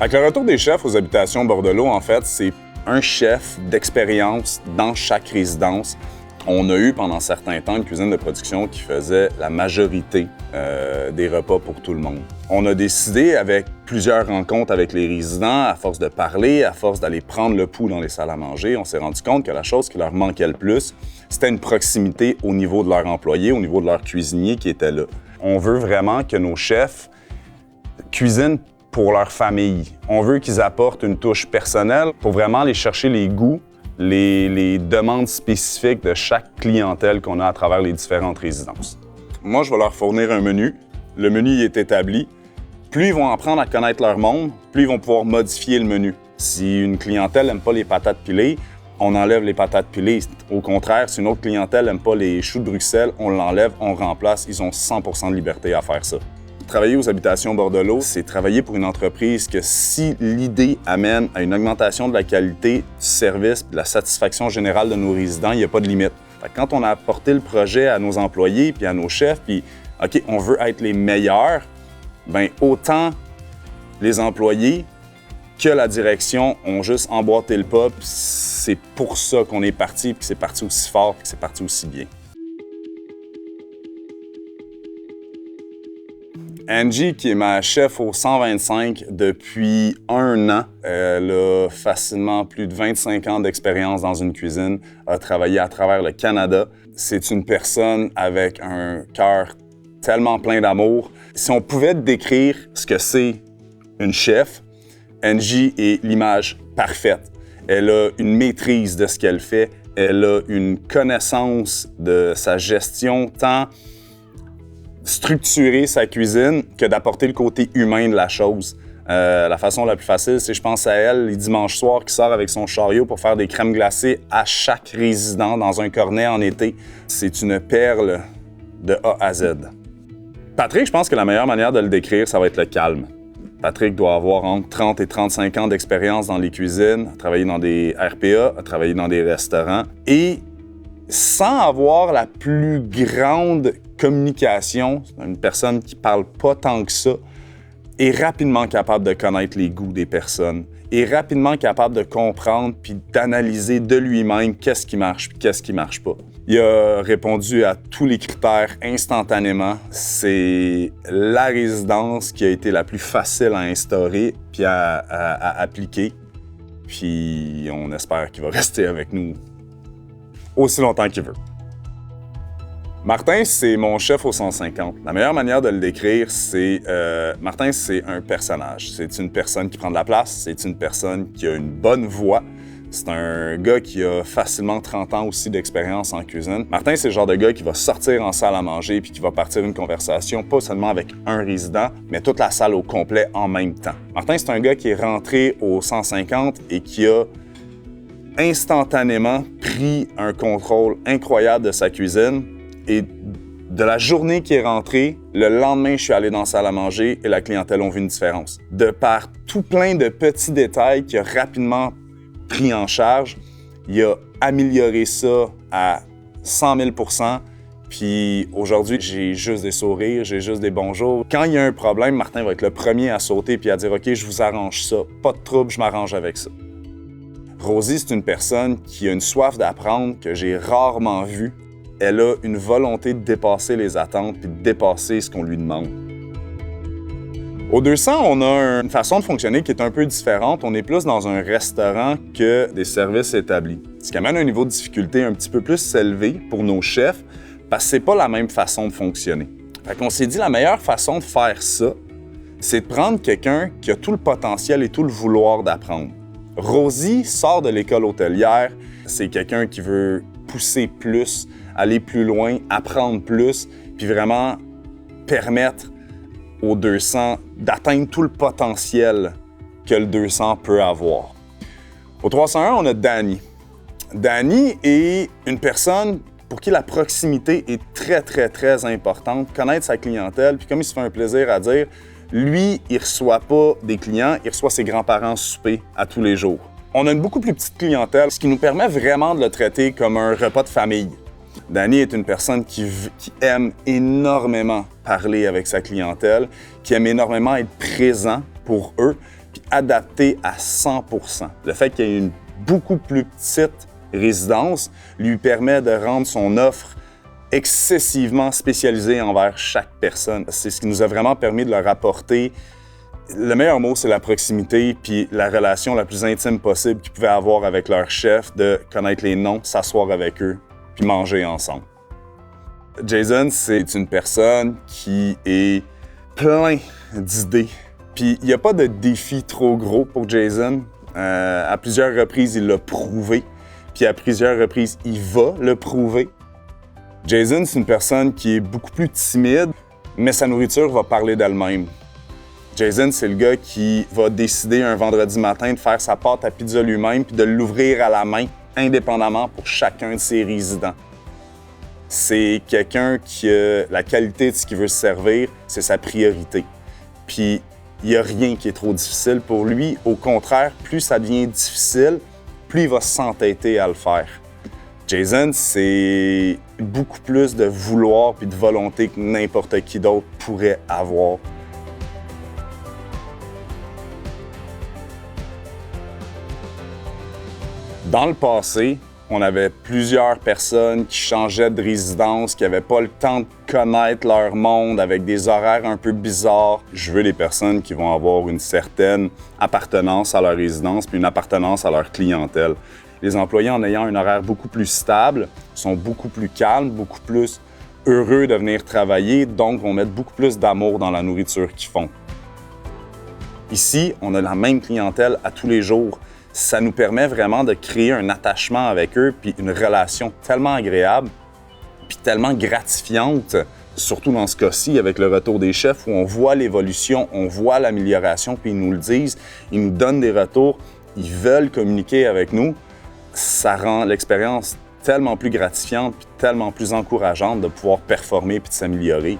Avec le retour des chefs aux habitations Bordelot, en fait, c'est un chef d'expérience dans chaque résidence. On a eu pendant certains temps une cuisine de production qui faisait la majorité des repas pour tout le monde. On a décidé, avec plusieurs rencontres avec les résidents, à force de parler, à force d'aller prendre le pouls dans les salles à manger, on s'est rendu compte que la chose qui leur manquait le plus, c'était une proximité au niveau de leurs employés, au niveau de leurs cuisiniers qui étaient là. On veut vraiment que nos chefs cuisinent pour leur famille. On veut qu'ils apportent une touche personnelle pour vraiment aller chercher les goûts, les demandes spécifiques de chaque clientèle qu'on a à travers les différentes résidences. Moi, je vais leur fournir un menu. Le menu y est établi. Plus ils vont apprendre à connaître leur monde, plus ils vont pouvoir modifier le menu. Si une clientèle n'aime pas les patates pilées, on enlève les patates pilées. Au contraire, si une autre clientèle n'aime pas les choux de Bruxelles, on l'enlève, on remplace. Ils ont 100% de liberté à faire ça. Travailler aux habitations Bordelot, c'est travailler pour une entreprise que si l'idée amène à une augmentation de la qualité du service et de la satisfaction générale de nos résidents, il n'y a pas de limite. Quand on a apporté le projet à nos employés puis à nos chefs, puis OK, on veut être les meilleurs, bien autant les employés que la direction ont juste emboîté le pas, puis c'est pour ça qu'on est parti, puis que c'est parti aussi fort, puis que c'est parti aussi bien. Angie, qui est ma chef au 125 depuis 1 an, elle a facilement plus de 25 ans d'expérience dans une cuisine, a travaillé à travers le Canada. C'est une personne avec un cœur tellement plein d'amour. Si on pouvait décrire ce que c'est une chef, Angie est l'image parfaite. Elle a une maîtrise de ce qu'elle fait, elle a une connaissance de sa gestion, tant structurer sa cuisine que d'apporter le côté humain de la chose. La façon la plus facile, c'est je pense à elle les dimanches soirs qui sort avec son chariot pour faire des crèmes glacées à chaque résident dans un cornet en été. C'est une perle de A à Z. Patrick, je pense que la meilleure manière de le décrire, ça va être le calme. Patrick doit avoir entre 30 et 35 ans d'expérience dans les cuisines, a travaillé dans des RPA, a travaillé dans des restaurants et sans avoir la plus grande communication, une personne qui parle pas tant que ça, est rapidement capable de connaître les goûts des personnes, est rapidement capable de comprendre puis d'analyser de lui-même qu'est-ce qui marche puis qu'est-ce qui marche pas. Il a répondu à tous les critères instantanément. C'est la résidence qui a été la plus facile à instaurer puis à appliquer. Puis on espère qu'il va rester avec nous aussi longtemps qu'il veut. Martin, c'est mon chef au 150. La meilleure manière de le décrire, c'est... Martin, c'est un personnage. C'est une personne qui prend de la place, c'est une personne qui a une bonne voix. C'est un gars qui a facilement 30 ans aussi d'expérience en cuisine. Martin, c'est le genre de gars qui va sortir en salle à manger puis qui va partir une conversation, pas seulement avec un résident, mais toute la salle au complet en même temps. Martin, c'est un gars qui est rentré au 150 et qui a instantanément pris un contrôle incroyable de sa cuisine. Et de la journée qui est rentrée, le lendemain, je suis allé dans la salle à manger et la clientèle a vu une différence. De par tout plein de petits détails qu'il a rapidement pris en charge, il a amélioré ça à 100 000 %. Puis aujourd'hui, j'ai juste des sourires, j'ai juste des bonjours. Quand il y a un problème, Martin va être le premier à sauter puis à dire « OK, je vous arrange ça. Pas de trouble, je m'arrange avec ça. » Rosie, c'est une personne qui a une soif d'apprendre que j'ai rarement vue. Elle a une volonté de dépasser les attentes et de dépasser ce qu'on lui demande. Au 200, on a une façon de fonctionner qui est un peu différente. On est plus dans un restaurant que des services établis. Ce qui amène un niveau de difficulté un petit peu plus élevé pour nos chefs parce que c'est pas la même façon de fonctionner. Fait qu'on s'est dit la meilleure façon de faire ça, c'est de prendre quelqu'un qui a tout le potentiel et tout le vouloir d'apprendre. Rosie sort de l'école hôtelière. C'est quelqu'un qui veut pousser plus, aller plus loin, apprendre plus, puis vraiment permettre au 200 d'atteindre tout le potentiel que le 200 peut avoir. Au 301, on a Danny. Danny est une personne pour qui la proximité est très, très, très importante. Connaître sa clientèle, puis comme il se fait un plaisir à dire, lui, il ne reçoit pas des clients, il reçoit ses grands-parents souper à tous les jours. On a une beaucoup plus petite clientèle, ce qui nous permet vraiment de le traiter comme un repas de famille. Danny est une personne qui aime énormément parler avec sa clientèle, qui aime énormément être présent pour eux. Puis adapté à 100%. Le fait qu'il y ait une beaucoup plus petite résidence lui permet de rendre son offre excessivement spécialisée envers chaque personne. C'est ce qui nous a vraiment permis de leur apporter. Le meilleur mot, c'est la proximité, puis la relation la plus intime possible qu'ils pouvaient avoir avec leur chef, de connaître les noms, s'asseoir avec eux, puis manger ensemble. Jason, c'est une personne qui est plein d'idées. Puis il n'y a pas de défi trop gros pour Jason. À plusieurs reprises, il l'a prouvé. Puis à plusieurs reprises, il va le prouver. Jason, c'est une personne qui est beaucoup plus timide, mais sa nourriture va parler d'elle-même. Jason, c'est le gars qui va décider un vendredi matin de faire sa pâte à pizza lui-même puis de l'ouvrir à la main, indépendamment pour chacun de ses résidents. C'est quelqu'un qui a la qualité de ce qu'il veut se servir, c'est sa priorité. Puis, il n'y a rien qui est trop difficile pour lui. Au contraire, plus ça devient difficile, plus il va s'entêter à le faire. Jason, c'est beaucoup plus de vouloir puis de volonté que n'importe qui d'autre pourrait avoir. Dans le passé, on avait plusieurs personnes qui changeaient de résidence, qui n'avaient pas le temps de connaître leur monde avec des horaires un peu bizarres. Je veux des personnes qui vont avoir une certaine appartenance à leur résidence puis une appartenance à leur clientèle. Les employés, en ayant un horaire beaucoup plus stable, sont beaucoup plus calmes, beaucoup plus heureux de venir travailler, donc vont mettre beaucoup plus d'amour dans la nourriture qu'ils font. Ici, on a la même clientèle à tous les jours. Ça nous permet vraiment de créer un attachement avec eux, puis une relation tellement agréable, puis tellement gratifiante, surtout dans ce cas-ci avec le retour des chefs, où on voit l'évolution, on voit l'amélioration, puis ils nous le disent, ils nous donnent des retours, ils veulent communiquer avec nous. Ça rend l'expérience tellement plus gratifiante, puis tellement plus encourageante de pouvoir performer puis de s'améliorer.